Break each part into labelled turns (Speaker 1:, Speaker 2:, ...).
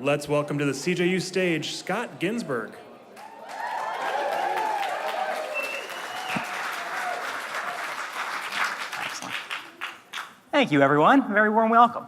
Speaker 1: let's welcome to the CJU stage, Scott GINSBERG.
Speaker 2: Excellent. Thank you, everyone. Very warm welcome.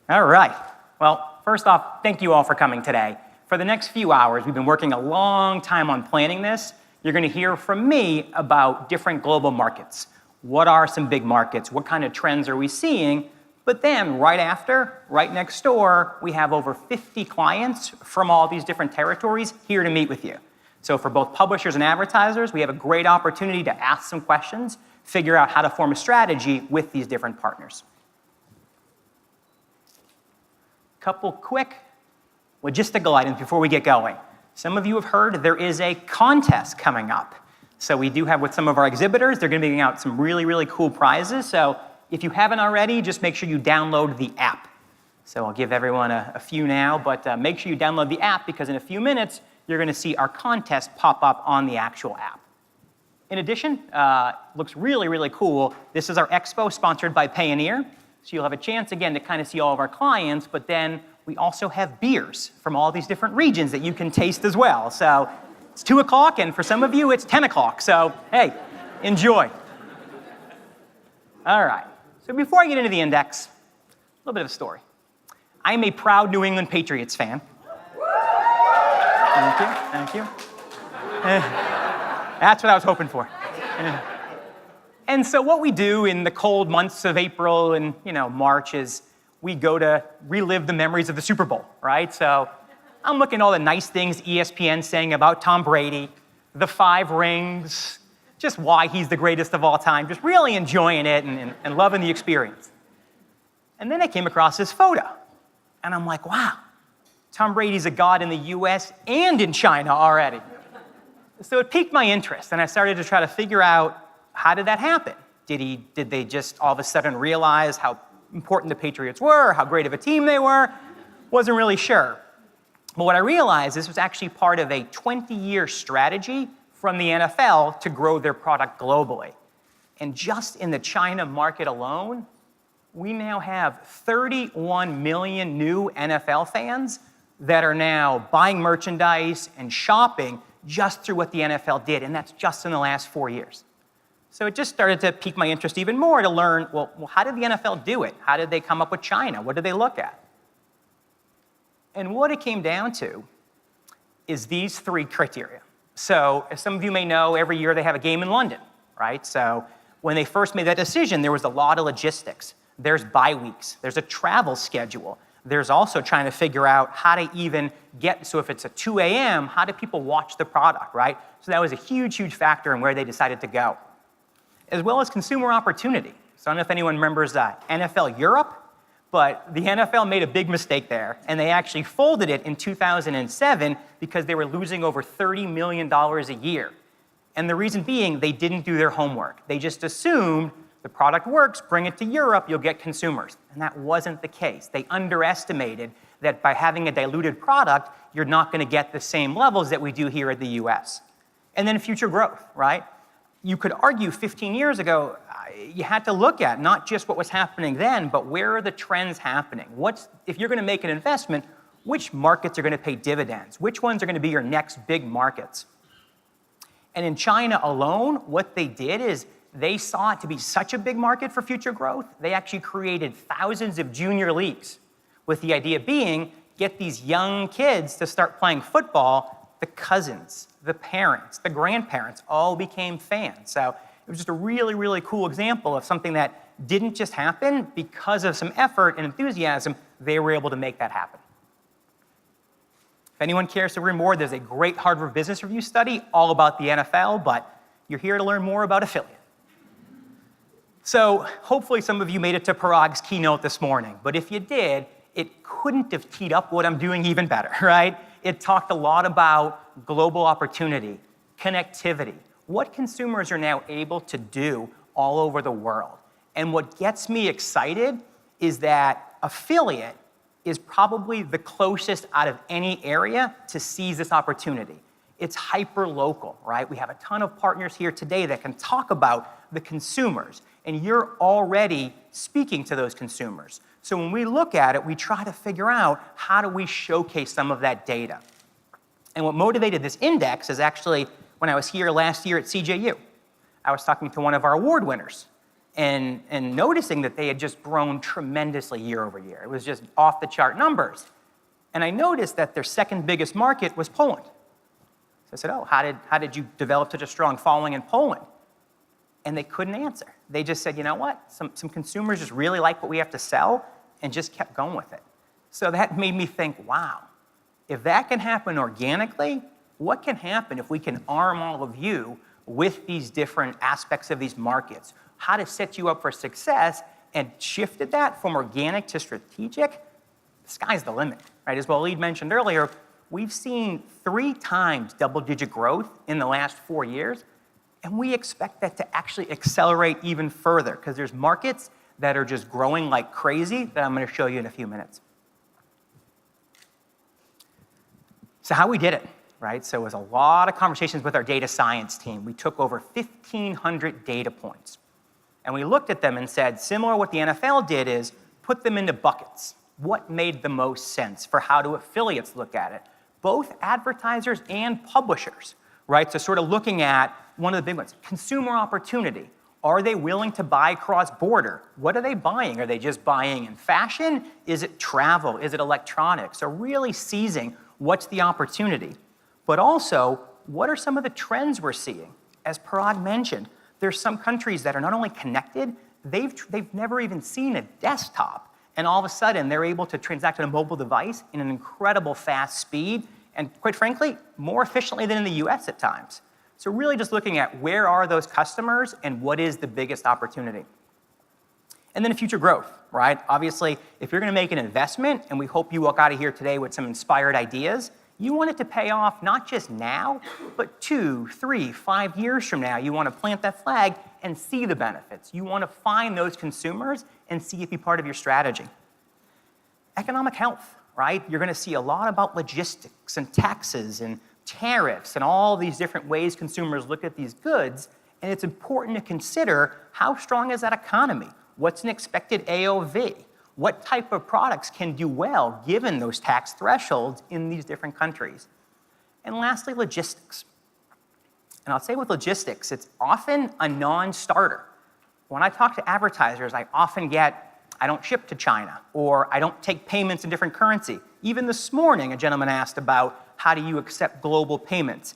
Speaker 2: All right. Well, first off, thank you all for coming today. For the next few hours, we've been working a long time on planning this. You're going to hear from me about different global markets. What are some big markets? What kind of trends are we seeing? But then right after, right next door, we have over 50 clients from all these different territories here to meet with you. So for both publishers and advertisers, we have a great opportunity to ask some questions, figure out how to form a strategy with these different partners. Couple quick logistical items before we get going. Some of you have heard there is a contest coming up. So we do have with some of our exhibitors, they're going to be giving out some really, really cool prizes. So if you haven't already, just make sure you download the app. So I'll give everyone a few now, but make sure you download the app because in a few minutes, you're going to see our contest pop up on the actual app. In addition, looks really, really cool. This is our expo sponsored by Payoneer. So you'll have a chance, again, to kind of see all of our clients, but then we also have beers from all these different regions that you can taste as well. So it's 2 o'clock, and for some of you, it's 10 o'clock. So, hey, enjoy. All right. So before I get into the index, a little bit of a story. I'm a proud New England Patriots fan. Thank you, thank you. That's what I was hoping for. And so what we do in the cold months of April and March is we go to relive the memories of the Super Bowl, right? So I'm looking at all the nice things ESPN's saying about Tom Brady, the 5 rings, just why he's the greatest of all time, just really enjoying it and loving the experience. And then I came across this photo, and I'm like, wow, Tom Brady's a god in the US and in China already. So it piqued my interest, and I started to try to figure out, how did that happen? Did they just all of a sudden realize how important the Patriots were, how great of a team they were? Wasn't really sure. But what I realized, this was actually part of a 20-year strategy from the NFL to grow their product globally. And just in the China market alone, we now have 31 million new NFL fans that are now buying merchandise and shopping just through what the NFL did, and that's just in the last 4 years. So it just started to pique my interest even more to learn, well, how did the NFL do it? How did they come up with China? What did they look at? And what it came down to is these 3 criteria. So as some of you may know, every year they have a game in London, right? So when they first made that decision, there was a lot of logistics. There's bye weeks. There's a travel schedule. There's also trying to figure out how to even get, so if it's at 2 a.m., how do people watch the product, right? So that was a huge, huge factor in where they decided to go. As well as consumer opportunity. So I don't know if anyone remembers NFL Europe, but the NFL made a big mistake there, and they actually folded it in 2007 because they were losing over $30 million a year. And the reason being, they didn't do their homework. They just assumed the product works, bring it to Europe, you'll get consumers. And that wasn't the case. They underestimated that by having a diluted product, you're not going to get the same levels that we do here at the US. And then future growth, right? You could argue 15 years ago, you had to look at not just what was happening then, but where are the trends happening? If you're going to make an investment, which markets are going to pay dividends? Which ones are going to be your next big markets? And in China alone, what they did is they saw it to be such a big market for future growth, they actually created thousands of junior leagues, with the idea being, get these young kids to start playing football. The cousins, the parents, the grandparents all became fans. So it was just a really, really cool example of something that didn't just happen because of some effort and enthusiasm, they were able to make that happen. If anyone cares to learn more, there's a great Harvard Business Review study all about the NFL, but you're here to learn more about affiliate. So hopefully some of you made it to Parag's keynote this morning, but if you did, it couldn't have teed up what I'm doing even better, right? It talked a lot about global opportunity, connectivity, what consumers are now able to do all over the world. And what gets me excited is that affiliate is probably the closest out of any area to seize this opportunity. It's hyper-local, right? We have a ton of partners here today that can talk about the consumers And you're already speaking to those consumers. So when we look at it, we try to figure out how do we showcase some of that data. And what motivated this index is actually when I was here last year at CJU. I was talking to one of our award winners and noticing that they had just grown tremendously year over year. It was just off the chart numbers. And I noticed that their second biggest market was Poland. So I said, oh, how did you develop such a strong following in Poland? And they couldn't answer. They just said, you know what? Some consumers just really like what we have to sell and just kept going with it. So that made me think, wow, if that can happen organically, what can happen if we can arm all of you with these different aspects of these markets? How to set you up for success, and shifted that from organic to strategic, the sky's the limit, right? As Waleed mentioned earlier, we've seen 3 times double-digit growth in the last 4 years, and we expect that to actually accelerate even further because there's markets that are just growing like crazy that I'm going to show you in a few minutes. So how we did it, right? So it was a lot of conversations with our data science team. We took over 1,500 data points, and we looked at them and said, similar to what the NFL did is put them into buckets. What made the most sense for how do affiliates look at it? Both advertisers and publishers, right? So sort of looking at one of the big ones, consumer opportunity. Are they willing to buy cross-border? What are they buying? Are they just buying in fashion? Is it travel? Is it electronics? So really seizing what's the opportunity. But also, what are some of the trends we're seeing? As Parag mentioned, there's some countries that are not only connected, they've never even seen a desktop. And all of a sudden, they're able to transact on a mobile device in an incredible fast speed, and quite frankly, more efficiently than in the US at times. So really just looking at where are those customers and what is the biggest opportunity. And then future growth, right? Obviously, if you're gonna make an investment, and we hope you walk out of here today with some inspired ideas, you want it to pay off not just now, but 2, 3, 5 years from now. You wanna plant that flag and see the benefits. You wanna find those consumers and see it be part of your strategy. Economic health, right? You're gonna see a lot about logistics and taxes and tariffs and all these different ways consumers look at these goods, and it's important to consider how strong is that economy? What's an expected AOV? What type of products can do well given those tax thresholds in these different countries? And lastly, logistics. And I'll say with logistics, it's often a non-starter. When I talk to advertisers, I often get, I don't ship to China, or I don't take payments in different currency. Even this morning, a gentleman asked about how do you accept global payments?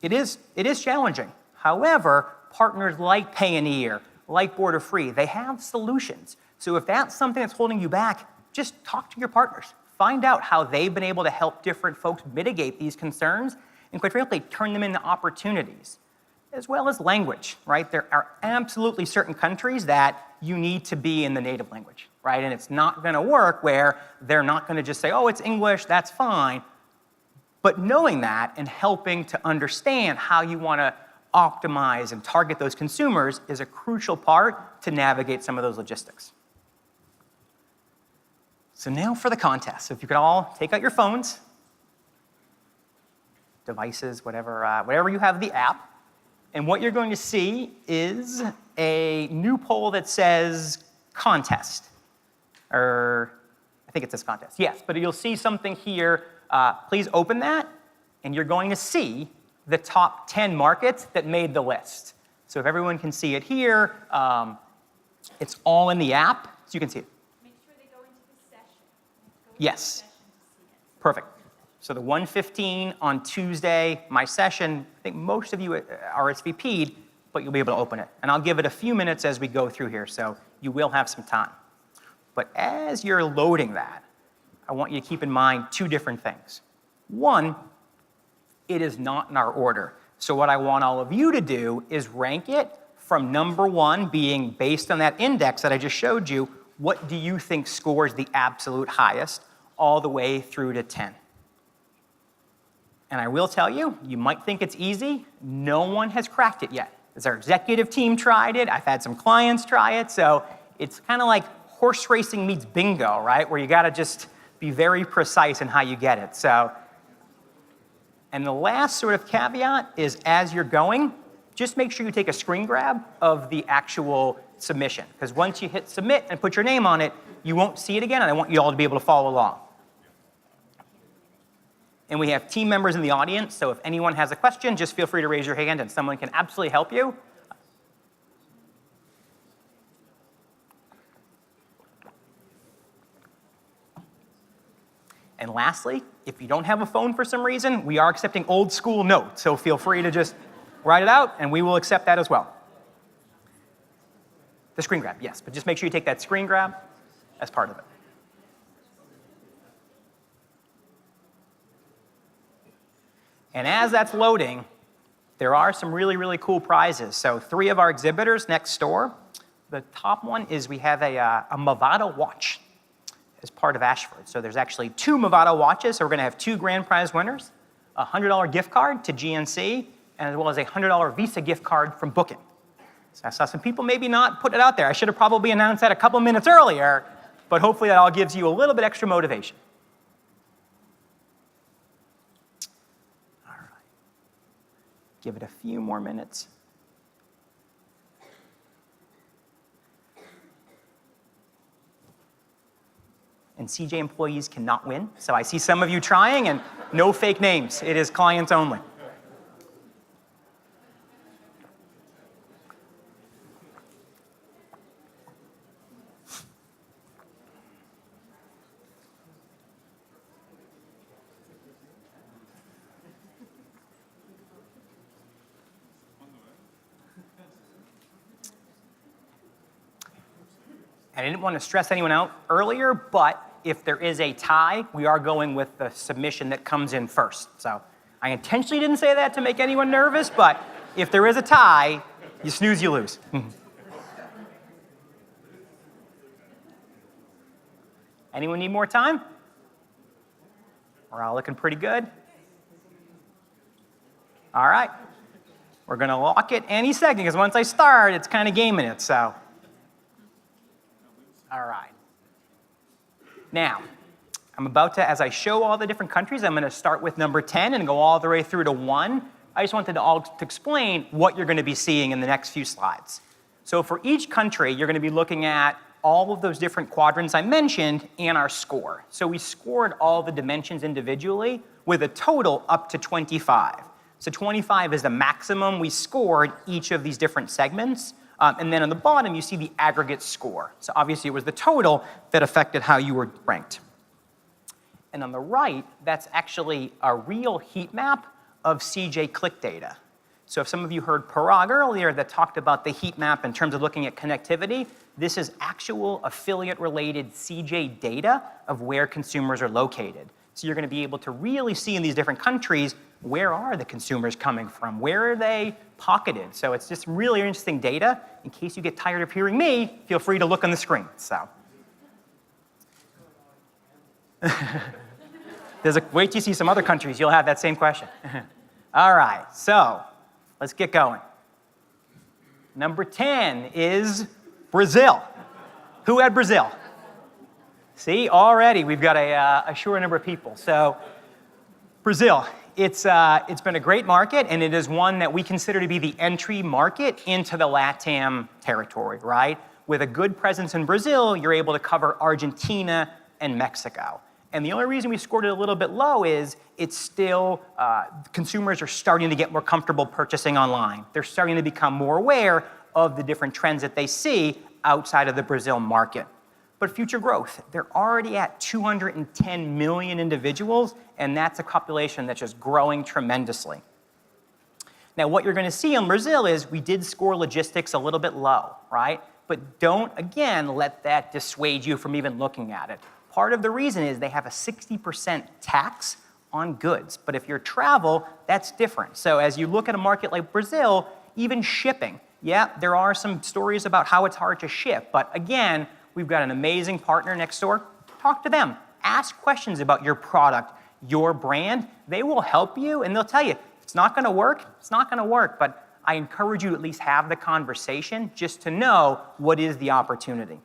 Speaker 2: It is challenging. However, partners like Payoneer, like Borderfree, they have solutions. So if that's something that's holding you back, just talk to your partners. Find out how they've been able to help different folks mitigate these concerns, and quite frankly, turn them into opportunities. As well as language, right? There are absolutely certain countries that you need to be in the native language, right? And it's not gonna work where they're not gonna just say, oh, it's English, that's fine. But knowing that and helping to understand how you wanna optimize and target those consumers is a crucial part to navigate some of those logistics. So now for the contest. So if you could all take out your phones, devices, whatever you have the app, and what you're going to see is a new poll that says contest. Or I think it says contest, yes, but you'll see something here. Please open that, and you're going to see the top 10 markets that made the list. So if everyone can see it here, it's all in the app, so you can see it.
Speaker 3: Make sure they go into the session.
Speaker 2: Yes. Perfect. So the 1:15 on Tuesday, my session, I think most of you RSVP'd, but you'll be able to open it. And I'll give it a few minutes as we go through here, so you will have some time. But as you're loading that, I want you to keep in mind 2 different things. One, it is not in our order. So what I want all of you to do is rank it from number 1 being based on that index that I just showed you, what do you think scores the absolute highest, all the way through to 10. And I will tell you, you might think it's easy. No one has cracked it yet. As our executive team tried it, I've had some clients try it, so it's kind of like horse racing meets bingo, right? Where you gotta just be very precise in how you get it. So, and the last sort of caveat is as you're going, just make sure you take a screen grab of the actual submission, because once you hit submit and put your name on it, you won't see it again, and I want you all to be able to follow along. And we have team members in the audience, so if anyone has a question, just feel free to raise your hand and someone can absolutely help you. And lastly, if you don't have a phone for some reason, we are accepting old school notes, so feel free to just write it out, and we will accept that as well. The screen grab, yes, but just make sure you take that screen grab as part of it. And as that's loading, there are some really, really cool prizes. So 3 of our exhibitors next door. The top one is we have a Movado watch as part of Ashford. So there's actually 2 Movado watches, so we're gonna have 2 grand prize winners, a $100 gift card to GNC, and as well as a $100 Visa gift card from Booking. So I saw some people maybe not put it out there. I should have probably announced that a couple minutes earlier, but hopefully that all gives you a little bit extra motivation. All right. Give it a few more minutes. And CJ employees cannot win. So I see some of you trying, and no fake names. It is clients only. I didn't want to stress anyone out earlier, but if there is a tie, we are going with the submission that comes in first. So I intentionally didn't say that to make anyone nervous, but if there is a tie, you snooze, you lose. Anyone need more time? We're all looking pretty good. All right. We're going to lock it any second, because once I start, it's kind of gaming it, so. All right. Now, I'm about to, as I show all the different countries, I'm going to start with number 10 and go all the way through to 1. I just wanted to explain what you're going to be seeing in the next few slides. So for each country, you're going to be looking at all of those different quadrants I mentioned and our score. So we scored all the dimensions individually with a total up to 25. So 25 is the maximum we scored each of these different segments. And then on the bottom, you see the aggregate score. So obviously, it was the total that affected how you were ranked. And on the right, that's actually a real heat map of CJ click data. So if some of you heard Parag earlier that talked about the heat map in terms of looking at connectivity, this is actual affiliate-related CJ data of where consumers are located. So you're going to be able to really see in these different countries, where are the consumers coming from? Where are they pocketed? So it's just really interesting data. In case you get tired of hearing me, feel free to look on the screen. So wait till you see some other countries, you'll have that same question. All right, so let's get going. Number 10 is Brazil. Who had Brazil? See, already we've got a sure number of people. So Brazil, it's been a great market, and it is one that we consider to be the entry market into the LATAM territory, right? With a good presence in Brazil, you're able to cover Argentina and Mexico. And the only reason we scored it a little bit low is it's still, consumers are starting to get more comfortable purchasing online. They're starting to become more aware of the different trends that they see outside of the Brazil market. But future growth, they're already at 210 million individuals, and that's a population that's just growing tremendously. Now, what you're going to see in Brazil is we did score logistics a little bit low, right? But don't, again, let that dissuade you from even looking at it. Part of the reason is they have a 60% tax on goods. But if you're travel, that's different. So as you look at a market like Brazil, even shipping, yeah, there are some stories about how it's hard to ship. But again, we've got an amazing partner next door. Talk to them. Ask questions about your product, your brand. They will help you, and they'll tell you, if it's not going to work, it's not going to work. But I encourage you to at least have the conversation just to know what is the opportunity.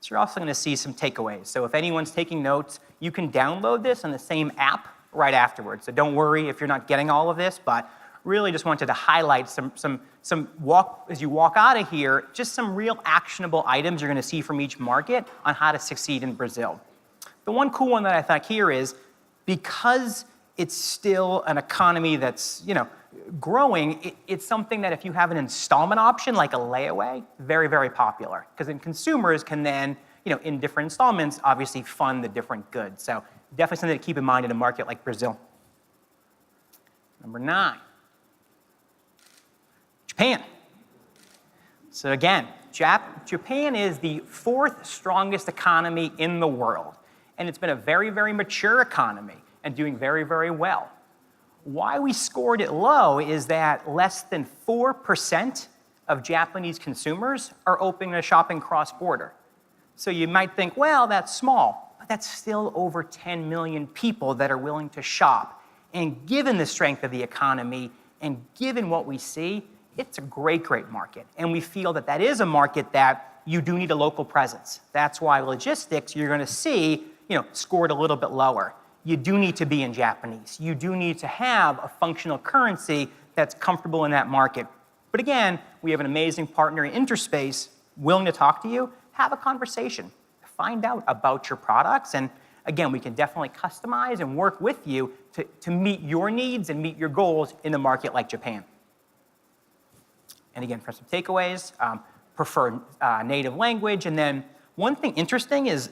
Speaker 2: So you're also going to see some takeaways. So if anyone's taking notes, you can download this on the same app right afterwards. So don't worry if you're not getting all of this, but really just wanted to highlight as you walk out of here, just some real actionable items you're going to see from each market on how to succeed in Brazil. The one cool one that I thought here is, because it's still an economy that's, growing, it's something that if you have an installment option, like a layaway, very, very popular. Because then consumers can then, in different installments, obviously fund the different goods. So definitely something to keep in mind in a market like Brazil. Number 9, Japan. So again, Japan is the 4th strongest economy in the world. And it's been a very, very mature economy and doing very, very well. Why we scored it low is that less than 4% of Japanese consumers are opening a shopping cross-border. So you might think, well, that's small, but that's still over 10 million people that are willing to shop. And given the strength of the economy and given what we see, it's a great, great market. And we feel that that is a market that you do need a local presence. That's why logistics, you're going to see, scored a little bit lower. You do need to be in Japanese. You do need to have a functional currency that's comfortable in that market. But again, we have an amazing partner in Interspace willing to talk to you, have a conversation, find out about your products, and again, we can definitely customize and work with you to meet your needs and meet your goals in a market like Japan. And again, for some takeaways, prefer native language, and then one thing interesting is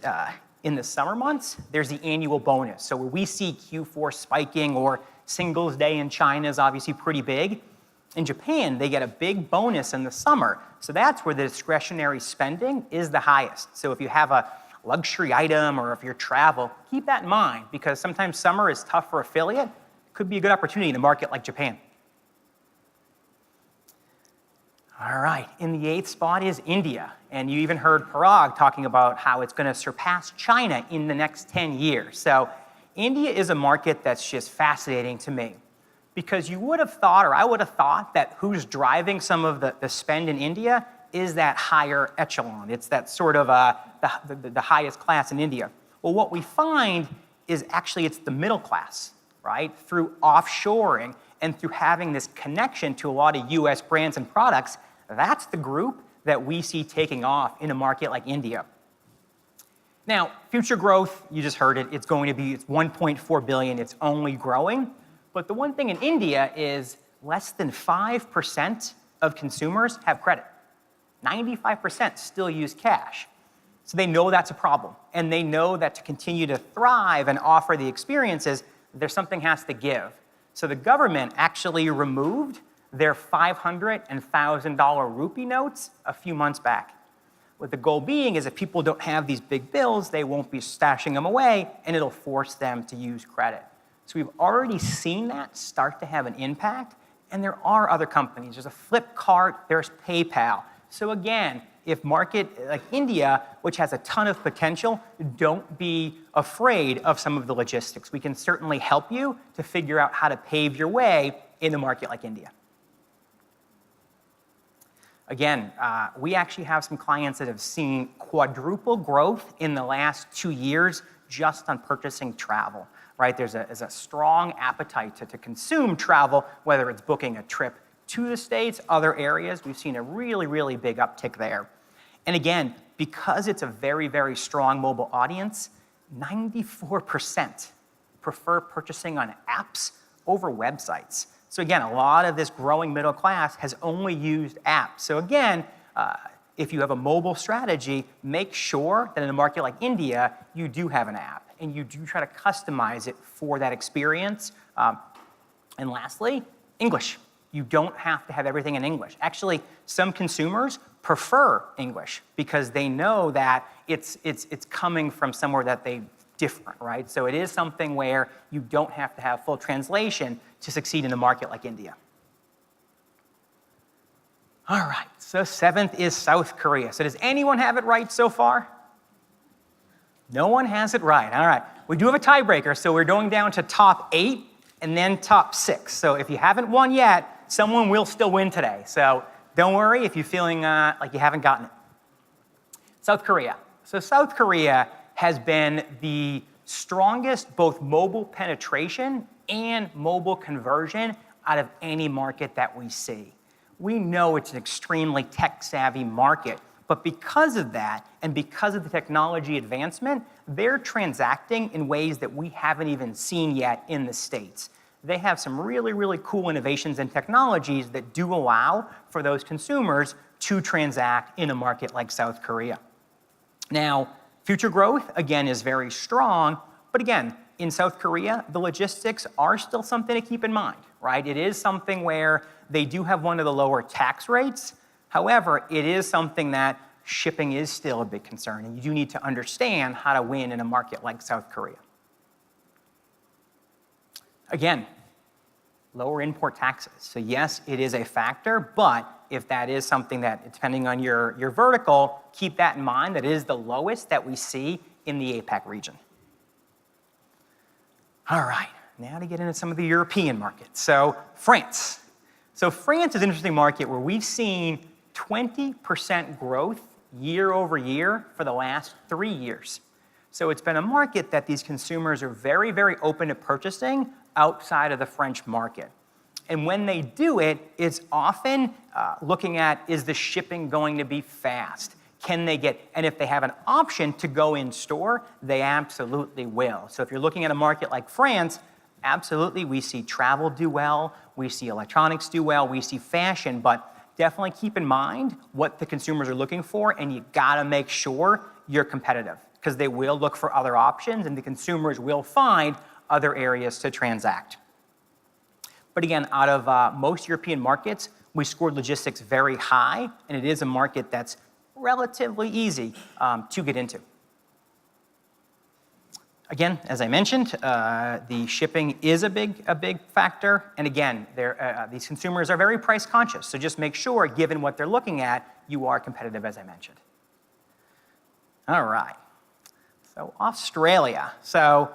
Speaker 2: in the summer months, there's the annual bonus. So where we see Q4 spiking or Singles Day in China is obviously pretty big. In Japan, they get a big bonus in the summer. So that's where the discretionary spending is the highest. So if you have a luxury item or if you're travel, keep that in mind because sometimes summer is tough for affiliate. Could be a good opportunity in a market like Japan. All right, in the 8th spot is India. And you even heard Parag talking about how it's going to surpass China in the next 10 years. So India is a market that's just fascinating to me because you would have thought, or I would have thought, that who's driving some of the spend in India is that higher echelon. It's that sort of the highest class in India. Well, what we find is actually it's the middle class, right? Through offshoring and through having this connection to a lot of US brands and products, that's the group that we see taking off in a market like India. Now, future growth, you just heard it, it's 1.4 billion, it's only growing. But the one thing in India is less than 5% of consumers have credit. 95% still use cash. So they know that's a problem. And they know that to continue to thrive and offer the experiences, there's something has to give. So the government actually removed their $500 and $1,000 rupee notes a few months back. What the goal being is if people don't have these big bills, they won't be stashing them away, and it'll force them to use credit. So we've already seen that start to have an impact, and there are other companies. There's a Flipkart, there's PayPal. So again, if market like India, which has a ton of potential, don't be afraid of some of the logistics. We can certainly help you to figure out how to pave your way in a market like India. Again, we actually have some clients that have seen quadruple growth in the last 2 years just on purchasing travel, right? There's a strong appetite to consume travel, whether it's booking a trip to the States, other areas. We've seen a really, really big uptick there. And again, because it's a very, very strong mobile audience, 94% prefer purchasing on apps over websites. So again, a lot of this growing middle class has only used apps. So again, if you have a mobile strategy, make sure that in a market like India, you do have an app and you do try to customize it for that experience. And lastly, English. You don't have to have everything in English. Actually, some consumers prefer English because they know that it's coming from somewhere that they different, right? So it is something where you don't have to have full translation to succeed in a market like India. All right, so 7th is South Korea. So does anyone have it right so far? No one has it right. All right, we do have a tiebreaker, so we're going down to top 8 and then top 6. So if you haven't won yet, someone will still win today. So don't worry if you're feeling like you haven't gotten it. South Korea. So South Korea has been the strongest both mobile penetration and mobile conversion out of any market that we see. We know it's an extremely tech-savvy market, but because of that and because of the technology advancement, they're transacting in ways that we haven't even seen yet in the States. They have some really, really cool innovations and technologies that do allow for those consumers to transact in a market like South Korea. Now, future growth, again, is very strong, but again, in South Korea, the logistics are still something to keep in mind, right? It is something where they do have one of the lower tax rates. However, it is something that shipping is still a big concern, and you do need to understand how to win in a market like South Korea. Again, lower import taxes. So yes, it is a factor, but if that is something that, depending on your vertical, keep that in mind, that it is the lowest that we see in the APAC region. All right, now to get into some of the European markets. So France. So France is an interesting market where we've seen 20% growth year over year for the last 3 years. So it's been a market that these consumers are very, very open to purchasing outside of the French market. And when they do it, it's often looking at, is the shipping going to be fast? Can they get, and if they have an option to go in store, they absolutely will. So if you're looking at a market like France, absolutely, we see travel do well, we see electronics do well, we see fashion, but definitely keep in mind what the consumers are looking for, and you gotta make sure you're competitive, because they will look for other options and the consumers will find other areas to transact. But again, out of most European markets, we scored logistics very high, and it is a market that's relatively easy to get into. Again, as I mentioned, the shipping is a big factor, and again, these consumers are very price conscious, so just make sure, given what they're looking at, you are competitive, as I mentioned. All right, so Australia. So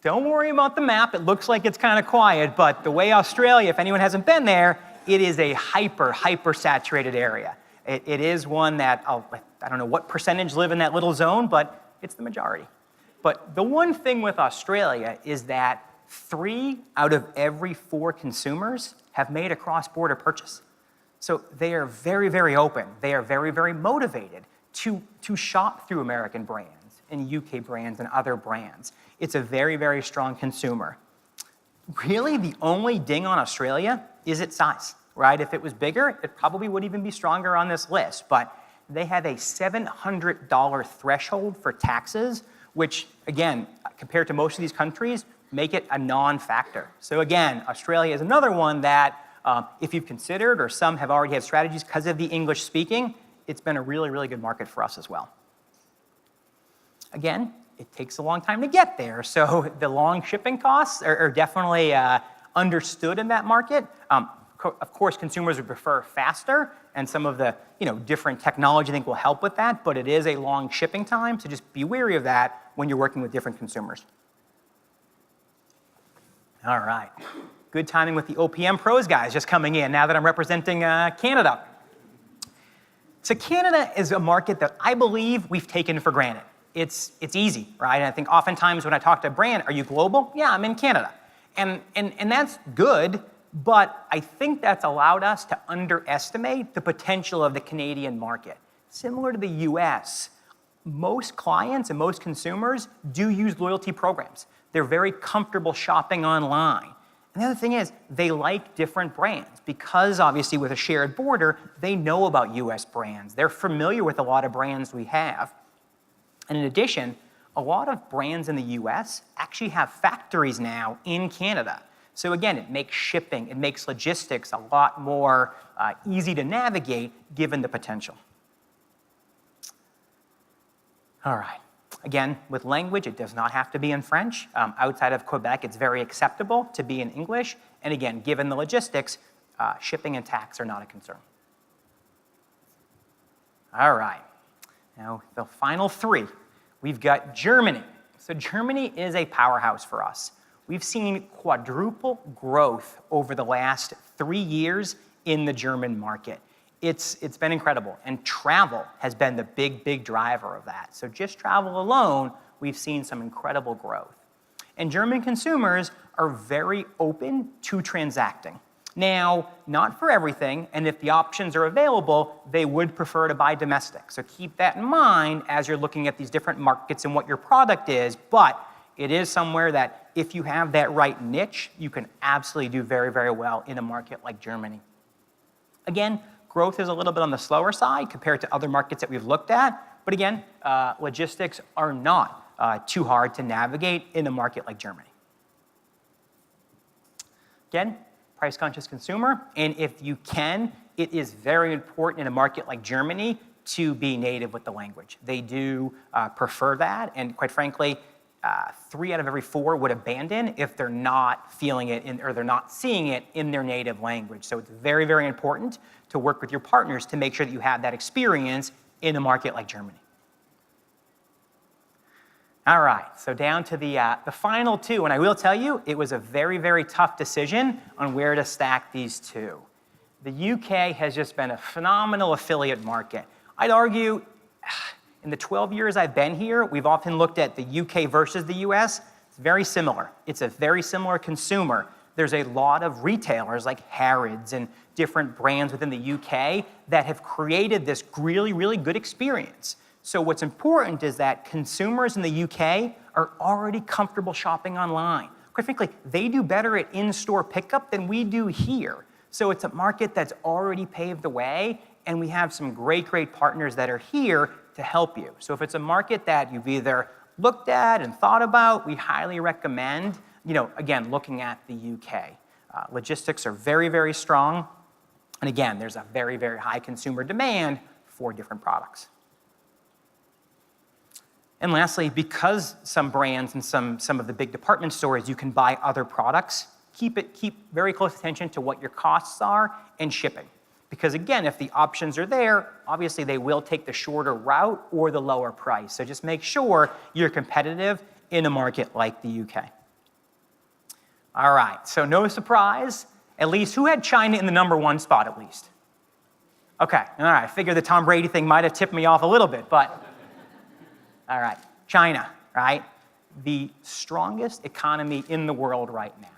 Speaker 2: don't worry about the map. It looks like it's kind of quiet, but the way Australia, if anyone hasn't been there, it is a hyper saturated area. It is one that, I don't know what percentage live in that little zone, but it's the majority. But the one thing with Australia is that 3 out of every 4 consumers have made a cross-border purchase. So they are very, very open. They are very, very motivated to shop through American brands and UK brands and other brands. It's a very, very strong consumer. Really, the only ding on Australia is its size, right? If it was bigger, it probably would even be stronger on this list. But they have a $700 threshold for taxes, which, again, compared to most of these countries, make it a non-factor. So again, Australia is another one that, if you've considered, or some have already had strategies because of the English speaking, it's been a really, really good market for us as well. Again, it takes a long time to get there, so the long shipping costs are definitely understood in that market. Of course, consumers would prefer faster, and some of the different technology I think will help with that, but it is a long shipping time, so just be wary of that when you're working with different consumers. All right, good timing with the OPM pros guys just coming in now that I'm representing Canada. So Canada is a market that I believe we've taken for granted. It's easy, right? And I think oftentimes when I talk to a brand, are you global? Yeah, I'm in Canada. And that's good, but I think that's allowed us to underestimate the potential of the Canadian market. Similar to the US, most clients and most consumers do use loyalty programs. They're very comfortable shopping online. And the other thing is, they like different brands because obviously with a shared border, they know about US brands. They're familiar with a lot of brands we have. And in addition, a lot of brands in the US actually have factories now in Canada. So again, it makes shipping, it makes logistics a lot more easy to navigate given the potential. All right. Again, with language, it does not have to be in French. Outside of Quebec, it's very acceptable to be in English. And again, given the logistics, shipping and tax are not a concern. All right. Now, the final 3. We've got Germany. So Germany is a powerhouse for us. We've seen quadruple growth over the last 3 years in the German market. It's been incredible, and travel has been the big driver of that. So just travel alone, we've seen some incredible growth. And German consumers are very open to transacting. Now, not for everything, and if the options are available, they would prefer to buy domestic. So keep that in mind as you're looking at these different markets and what your product is, but it is somewhere that if you have that right niche, you can absolutely do very, very well in a market like Germany. Again, growth is a little bit on the slower side compared to other markets that we've looked at, but again, logistics are not too hard to navigate in a market like Germany. Again, price-conscious consumer, and if you can, it is very important in a market like Germany to be native with the language. They do prefer that, and quite frankly, 3 out of every 4 would abandon if they're not feeling it or they're not seeing it in their native language. So it's very, very important to work with your partners to make sure that you have that experience in a market like Germany. All right, so down to the final 2, and I will tell you, it was a very, very tough decision on where to stack these 2. The UK has just been a phenomenal affiliate market. I'd argue, in the 12 years I've been here, we've often looked at the UK versus the US. It's very similar. It's a very similar consumer. There's a lot of retailers like Harrods and different brands within the UK that have created this really, really good experience. So what's important is that consumers in the UK are already comfortable shopping online. Quite frankly, they do better at in-store pickup than we do here. So it's a market that's already paved the way, and we have some great, great partners that are here to help you. So if it's a market that you've either looked at and thought about, we highly recommend, again, looking at the UK. Logistics are very, very strong. And again, there's a very, very high consumer demand for different products. And lastly, because some brands and some of the big department stores, you can buy other products, keep very close attention to what your costs are and shipping. Because again, if the options are there, obviously they will take the shorter route or the lower price. So just make sure you're competitive in a market like the UK. All right, so no surprise, at least who had China in the #1 spot at least? Okay, all right, I figured the Tom Brady thing might have tipped me off a little bit, but all right, China, right? The strongest economy in the world right now.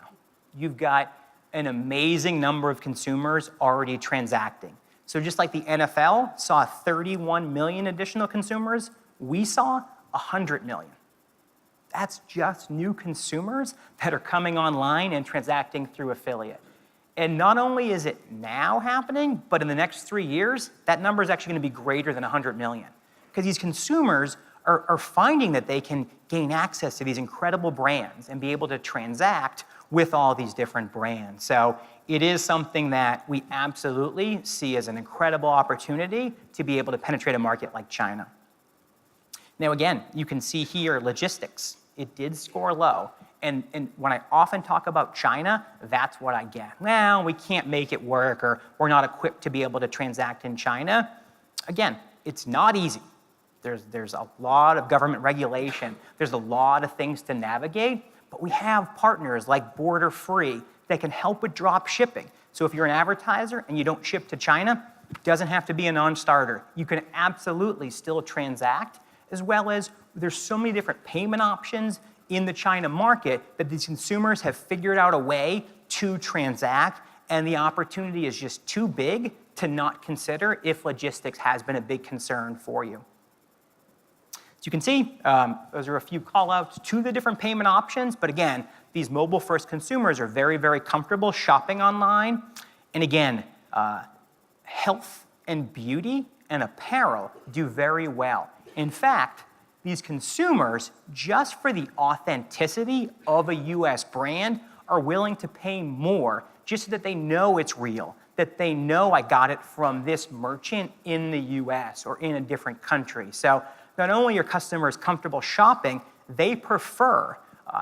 Speaker 2: You've got an amazing number of consumers already transacting. So just like the NFL saw 31 million additional consumers, we saw 100 million. That's just new consumers that are coming online and transacting through affiliate. And not only is it now happening, but in the next 3 years, that number is actually going to be greater than 100 million. Because these consumers are finding that they can gain access to these incredible brands and be able to transact with all these different brands. So it is something that we absolutely see as an incredible opportunity to be able to penetrate a market like China. Now again, you can see here logistics. It did score low. And when I often talk about China, that's what I get. Well, we can't make it work, or we're not equipped to be able to transact in China. Again, it's not easy. There's a lot of government regulation. There's a lot of things to navigate, but we have partners like Border Free that can help with drop shipping. So if you're an advertiser and you don't ship to China, it doesn't have to be a non-starter. You can absolutely still transact, as well as there's so many different payment options in the China market that these consumers have figured out a way to transact, and the opportunity is just too big to not consider if logistics has been a big concern for you. As you can see, those are a few call-outs to the different payment options, but again, these mobile-first consumers are very, very comfortable shopping online. And again, health and beauty and apparel do very well. In fact, these consumers, just for the authenticity of a US brand, are willing to pay more just so that they know it's real, that they know I got it from this merchant in the US or in a different country. So not only are customers comfortable shopping, they prefer,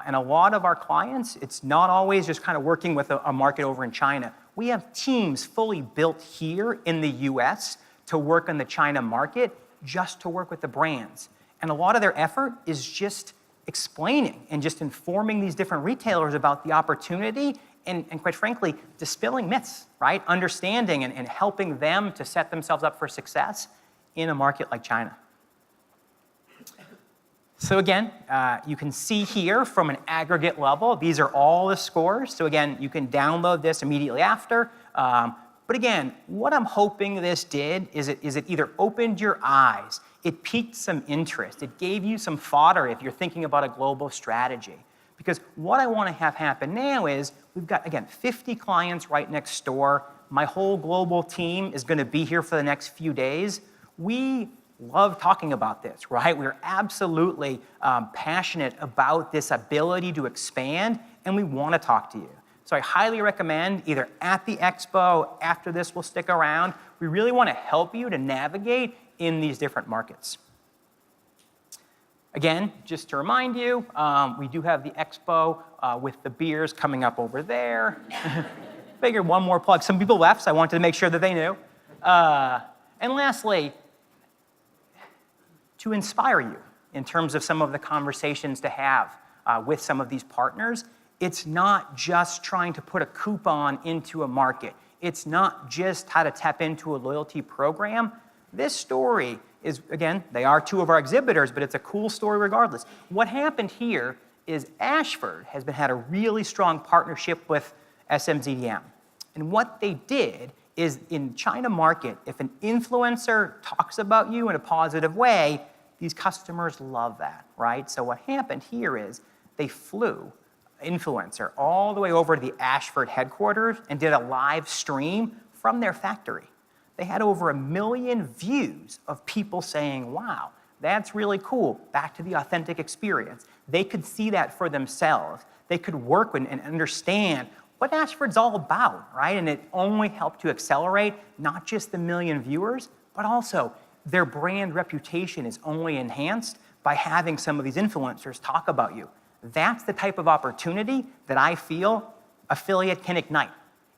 Speaker 2: and a lot of our clients, it's not always just kind of working with a market over in China. We have teams fully built here in the US to work on the China market, just to work with the brands. And a lot of their effort is just explaining and just informing these different retailers about the opportunity and quite frankly, dispelling myths, right? Understanding and helping them to set themselves up for success in a market like China. So again, you can see here from an aggregate level, these are all the scores. So again, you can download this immediately after. But again, what I'm hoping this did is it either opened your eyes, it piqued some interest, it gave you some fodder if you're thinking about a global strategy. Because what I want to have happen now is we've got, again, 50 clients right next door. My whole global team is going to be here for the next few days. We love talking about this, right? We're absolutely passionate about this ability to expand, and we want to talk to you. So I highly recommend either at the expo, after this we'll stick around. We really want to help you to navigate in these different markets. Again, just to remind you, we do have the expo with the beers coming up over there. Figured one more plug. Some people left, so I wanted to make sure that they knew. And lastly, to inspire you in terms of some of the conversations to have with some of these partners, it's not just trying to put a coupon into a market. It's not just how to tap into a loyalty program. This story is, again, they are two of our exhibitors, but it's a cool story regardless. What happened here is Ashford has had a really strong partnership with SMZDM. And what they did is in China market, if an influencer talks about you in a positive way, these customers love that, right? So what happened here is they flew influencer all the way over to the Ashford headquarters and did a live stream from their factory. They had over 1 million views of people saying, wow, that's really cool, back to the authentic experience. They could see that for themselves. They could work and understand what Ashford's all about, right? And it only helped to accelerate not just the 1 million viewers, but also their brand reputation is only enhanced by having some of these influencers talk about you. That's the type of opportunity that I feel affiliate can ignite.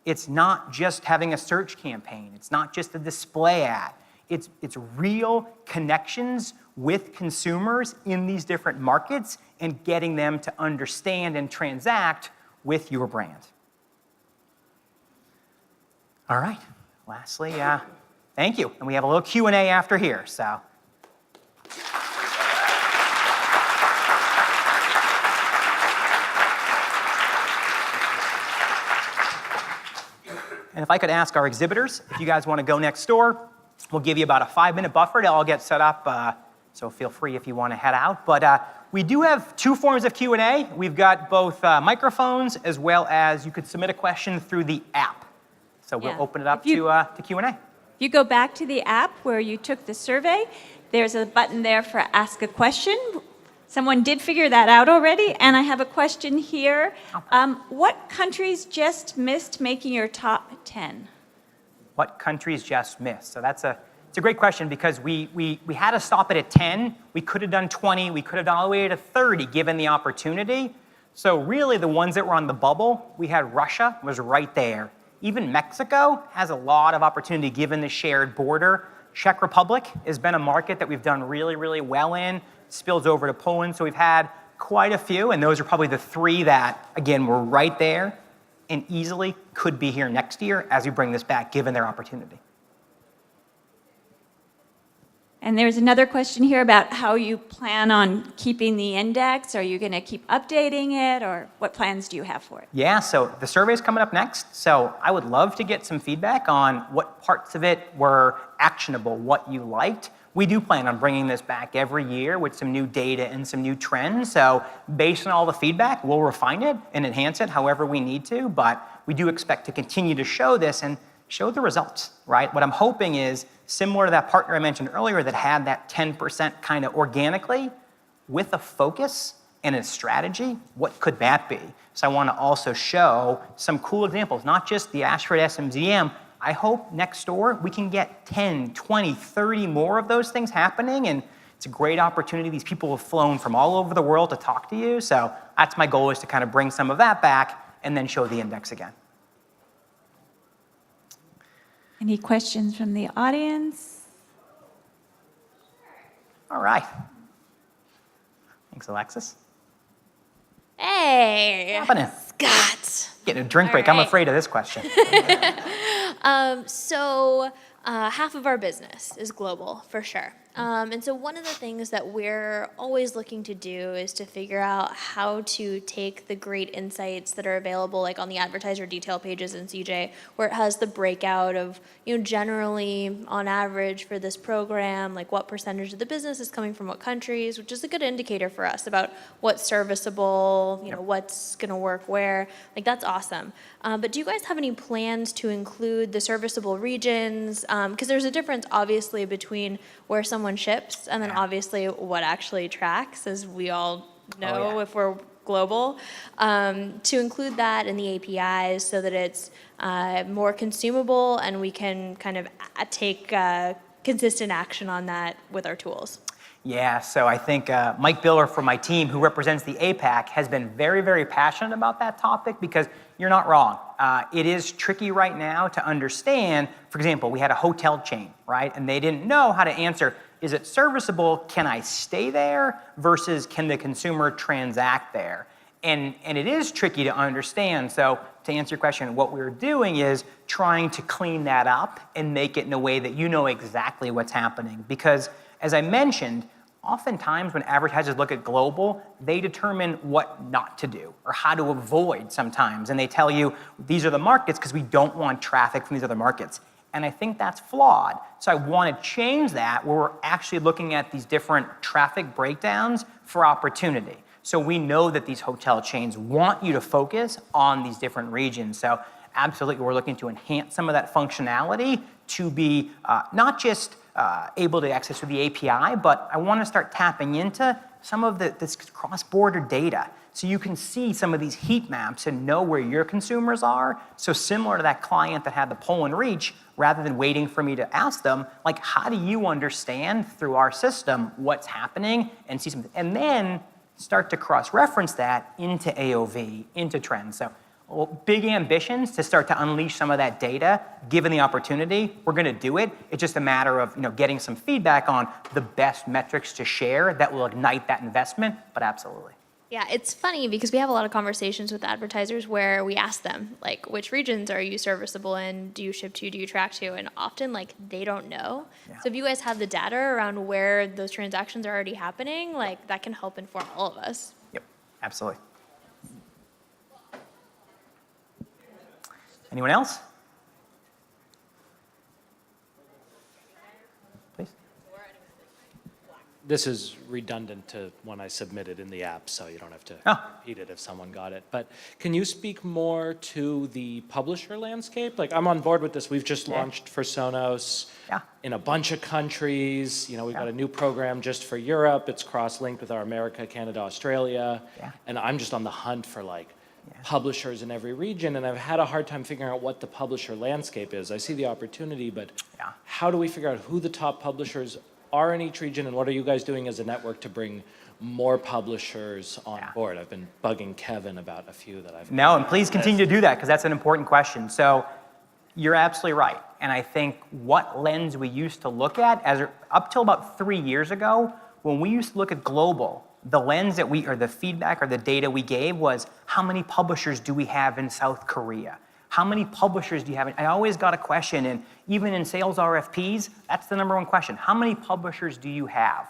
Speaker 2: It's not just having a search campaign. It's not just a display ad. It's real connections with consumers in these different markets and getting them to understand and transact with your brand. All right, lastly, thank you. And we have a little Q&A after here, so. And if I could ask our exhibitors, if you guys want to go next door, we'll give you about a 5-minute buffer to all get set up, so feel free if you want to head out. But we do have 2 forms of Q&A. We've got both microphones as well as you could submit a question through the app. So we'll open it up to Q&A.
Speaker 3: If you go back to the app where you took the survey, there's a button there for Ask a Question. Someone did figure that out already, and I have a question here. What countries just missed making your top 10?
Speaker 2: What countries just missed? So it's a great question because we had to stop it at 10. We could have done 20. We could have done all the way to 30 given the opportunity. So really the ones that were on the bubble, we had Russia was right there. Even Mexico has a lot of opportunity given the shared border. Czech Republic has been a market that we've done really, really well in. Spills over to Poland, so we've had quite a few, and those are probably the 3 that, again, were right there and easily could be here next year as we bring this back, given their opportunity.
Speaker 3: And there's another question here about how you plan on keeping the index. Are you going to keep updating it, or what plans do you have for it?
Speaker 2: Yeah, so the survey's coming up next, so I would love to get some feedback on what parts of it were actionable, what you liked. We do plan on bringing this back every year with some new data and some new trends. So based on all the feedback, we'll refine it and enhance it however we need to. But we do expect to continue to show this and show the results, right? What I'm hoping is similar to that partner I mentioned earlier that had that 10% kind of organically, with a focus and a strategy, what could that be? So I want to also show some cool examples, not just the Ashford SMZM. I hope next door we can get 10, 20, 30 more of those things happening, and it's a great opportunity. These people have flown from all over the world to talk to you, so that's my goal, is to kind of bring some of that back and then show the index again.
Speaker 3: Any questions from the audience?
Speaker 2: All right. Thanks, Alexis.
Speaker 4: Hey,
Speaker 2: What's happening?
Speaker 4: Scott.
Speaker 2: Getting a drink break.
Speaker 4: All
Speaker 2: I'm
Speaker 4: right.
Speaker 2: afraid of this question.
Speaker 4: half of our business is global, for sure. And so one of the things that we're always looking to do is to figure out how to take the great insights that are available, like on the advertiser detail pages in CJ, where it has the breakout of, generally on average for this program, like what percentage of the business is coming from what countries, which is a good indicator for us about what's serviceable, what's going to work where. Like, that's awesome. But do you guys have any plans to include the serviceable regions? Because there's a difference, obviously, between where someone ships and then obviously what actually tracks, as we all know if we're global, to include that in the APIs so that it's more consumable and we can kind of take consistent action on that with our tools.
Speaker 2: Yeah, so I think Mike Biller from my team, who represents the APAC, has been very, very passionate about that topic because you're not wrong. It is tricky right now to understand. For example, we had a hotel chain, right? And they didn't know how to answer, is it serviceable? Can I stay there? Versus can the consumer transact there? And it is tricky to understand. So to answer your question, what we're doing is trying to clean that up and make it in a way that you know exactly what's happening. Because as I mentioned, oftentimes when advertisers look at global, they determine what not to do or how to avoid sometimes. And they tell you, these are the markets because we don't want traffic from these other markets. And I think that's flawed. So I want to change that where we're actually looking at these different traffic breakdowns for opportunity. So we know that these hotel chains want you to focus on these different regions. So absolutely, we're looking to enhance some of that functionality to be not just able to access through the API, but I want to start tapping into some of this cross-border data. So you can see some of these heat maps and know where your consumers are. So similar to that client that had the Poland reach, rather than waiting for me to ask them, like, how do you understand through our system what's happening and see something? And then start to cross-reference that into AOV, into trends. So big ambitions to start to unleash some of that data. Given the opportunity, we're going to do it. It's just a matter of getting some feedback on the best metrics to share that will ignite that investment, but absolutely.
Speaker 4: Yeah, it's funny because we have a lot of conversations with advertisers where we ask them, like, which regions are you serviceable in? Do you ship to? Do you track to? And often, like, they don't know. Yeah. So if you guys have the data around where those transactions are already happening, like, that can help inform all of us.
Speaker 2: Yep, absolutely. Anyone else? Please.
Speaker 5: This is redundant to one I submitted in the app, so you don't have to repeat it if someone got it. But can you speak more to the publisher landscape? Like, I'm on board with this. We've just launched for Sonos in a bunch of countries. We've got a new program just for Europe. It's cross-linked with our America, Canada, Australia. And I'm just on the hunt for, like, publishers in every region, and I've had a hard time figuring out what the publisher landscape is. I see the opportunity, but how do we figure out who the top publishers are in each region, and what are you guys doing as a network to bring more publishers on board? I've been bugging Kevin about a few that I've...
Speaker 2: No, and please continue to do that, because that's an important question. So you're absolutely right, and I think what lens we used to look at, up till about 3 years ago, when we used to look at global, the lens that or the feedback or the data we gave was, how many publishers do we have in South Korea? How many publishers do you have? I always got a question, and even in sales RFPs, that's the number one question. How many publishers do you have?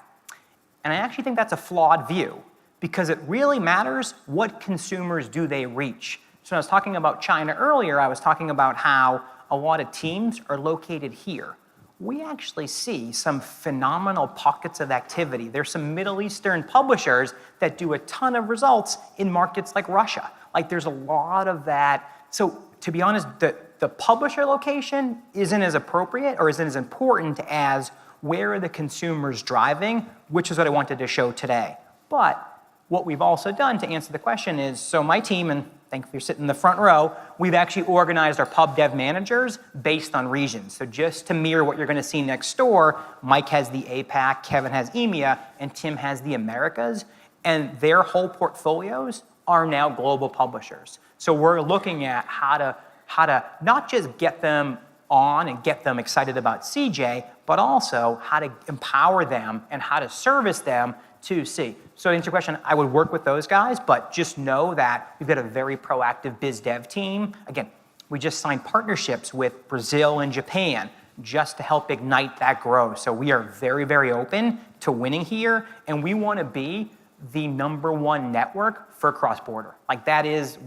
Speaker 2: And I actually think that's a flawed view, because it really matters what consumers do they reach. So when I was talking about China earlier, I was talking about how a lot of teams are located here. We actually see some phenomenal pockets of activity. There's some Middle Eastern publishers that do a ton of results in markets like Russia. Like, there's a lot of that. So to be honest, the publisher location isn't as appropriate or isn't as important as where are the consumers driving, which is what I wanted to show today. But what we've also done to answer the question is, so my team, and thankfully you're sitting in the front row, we've actually organized our pub dev managers based on regions. So just to mirror what you're going to see next door, Mike has the APAC, Kevin has EMEA, and Tim has the Americas. And their whole portfolios are now global publishers. So we're looking at how to not just get them on and get them excited about CJ, but also how to empower them and how to service them to see. So to answer your question, I would work with those guys, but just know that we've got a very proactive biz dev team. Again, we just signed partnerships with Brazil and Japan, just to help ignite that growth. So we are very, very open to winning here, and we want to be the #1 network for cross-border. Like that is,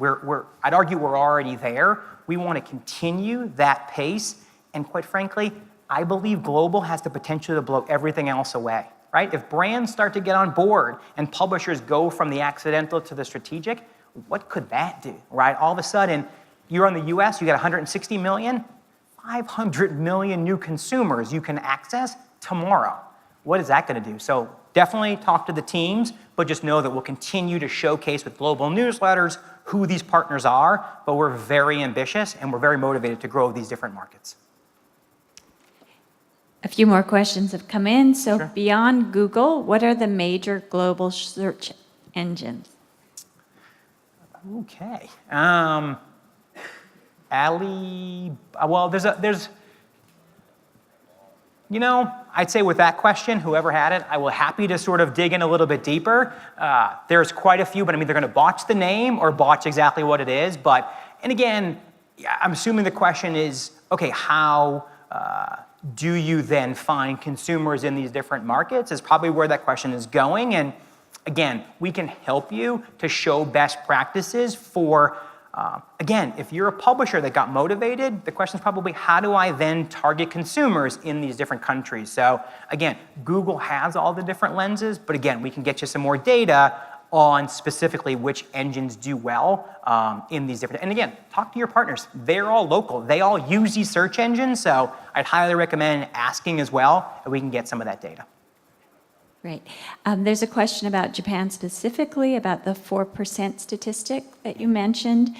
Speaker 2: I'd argue we're already there. We want to continue that pace, and quite frankly, I believe global has the potential to blow everything else away, right? If brands start to get on board and publishers go from the accidental to the strategic, what could that do, right? All of a sudden, you're in the US, you got 160 million, 500 million new consumers you can access tomorrow. What is that going to do? So definitely talk to the teams, but just know that we'll continue to showcase with global newsletters who these partners are, but we're very ambitious and we're very motivated to grow these different markets.
Speaker 3: A few more questions have come in. So
Speaker 2: Sure.
Speaker 3: beyond Google, what are the major global search engines?
Speaker 2: Okay. Well, I'd say with that question, whoever had it, I will happy to sort of dig in a little bit deeper. There's quite a few, but I mean, they're going to botch the name or botch exactly what it is. And again, I'm assuming the question is, okay, how do you then find consumers in these different markets is probably where that question is going. And again, we can help you to show best practices for, again, if you're a publisher that got motivated, the question is probably how do I then target consumers in these different countries? So again, Google has all the different lenses, but again, we can get you some more data on specifically which engines do well in these different, and again, talk to your partners. They're all local. They all use these search engines, so I'd highly recommend asking as well, and we can get some of that data.
Speaker 3: Great. There's a question about Japan specifically, about the 4% statistic that you mentioned,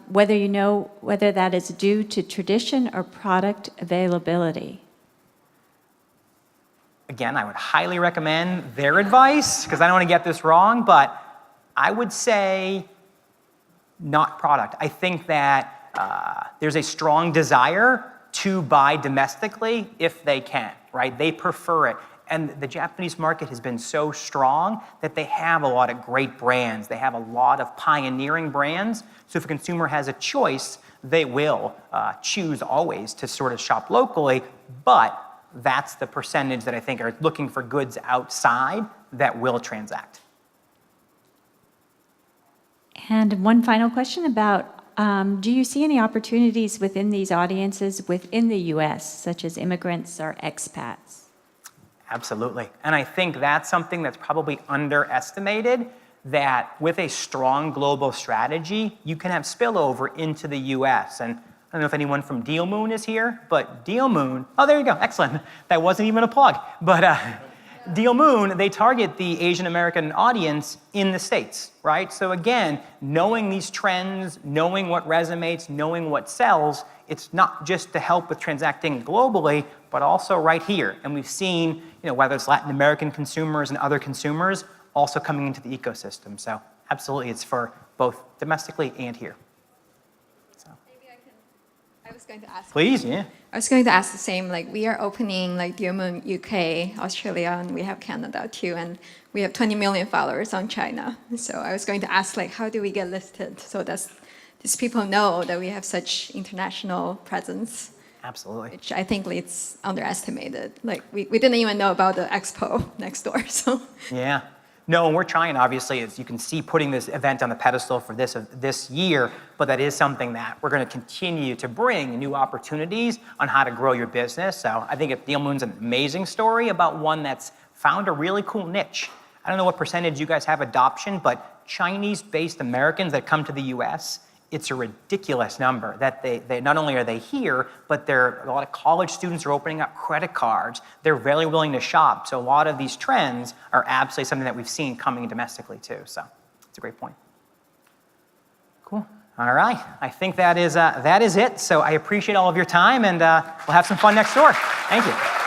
Speaker 3: whether you know whether that is due to tradition or product availability.
Speaker 2: Again, I would highly recommend their advice, because I don't want to get this wrong, but I would say not product. I think that there's a strong desire to buy domestically if they can, right? They prefer it. And the Japanese market has been so strong that they have a lot of great brands. They have a lot of pioneering brands. So if a consumer has a choice, they will choose always to sort of shop locally. But that's the percentage that I think are looking for goods outside that will transact.
Speaker 3: And one final question about, do you see any opportunities within these audiences within the US, such as immigrants or expats?
Speaker 2: Absolutely. And I think that's something that's probably underestimated, that with a strong global strategy, you can have spillover into the US. And I don't know if anyone from Deal Moon is here, but Deal Moon, oh, there you go, excellent. That wasn't even a plug. But Deal Moon, they target the Asian American audience in the States, right? So again, knowing these trends, knowing what resonates, knowing what sells, it's not just to help with transacting globally, but also right here. And we've seen, whether it's Latin American consumers and other consumers also coming into the ecosystem. So absolutely, it's for both domestically and here. So.
Speaker 6: Maybe I was going to ask.
Speaker 2: Please, yeah.
Speaker 6: I was going to ask the same, we are opening Deal Moon UK, Australia, and we have Canada too, and we have 20 million followers on China. So I was going to ask, how do we get listed so that these people know that we have such international presence?
Speaker 2: Absolutely.
Speaker 6: Which I think it's underestimated. We didn't even know about the expo next door, so.
Speaker 2: Yeah. No, and we're trying, obviously, as you can see, putting this event on the pedestal for this year, but that is something that we're going to continue to bring new opportunities on how to grow your business. So I think Deal Moon's an amazing story about one that's found a really cool niche. I don't know what percentage you guys have adoption, but Chinese-based Americans that come to the US, it's a ridiculous number that they not only are they here, but a lot of college students are opening up credit cards. They're very willing to shop. So a lot of these trends are absolutely something that we've seen coming domestically too. So it's a great point. Cool. All right. I think that is it. So I appreciate all of your time, and we'll have some fun next door. Thank you.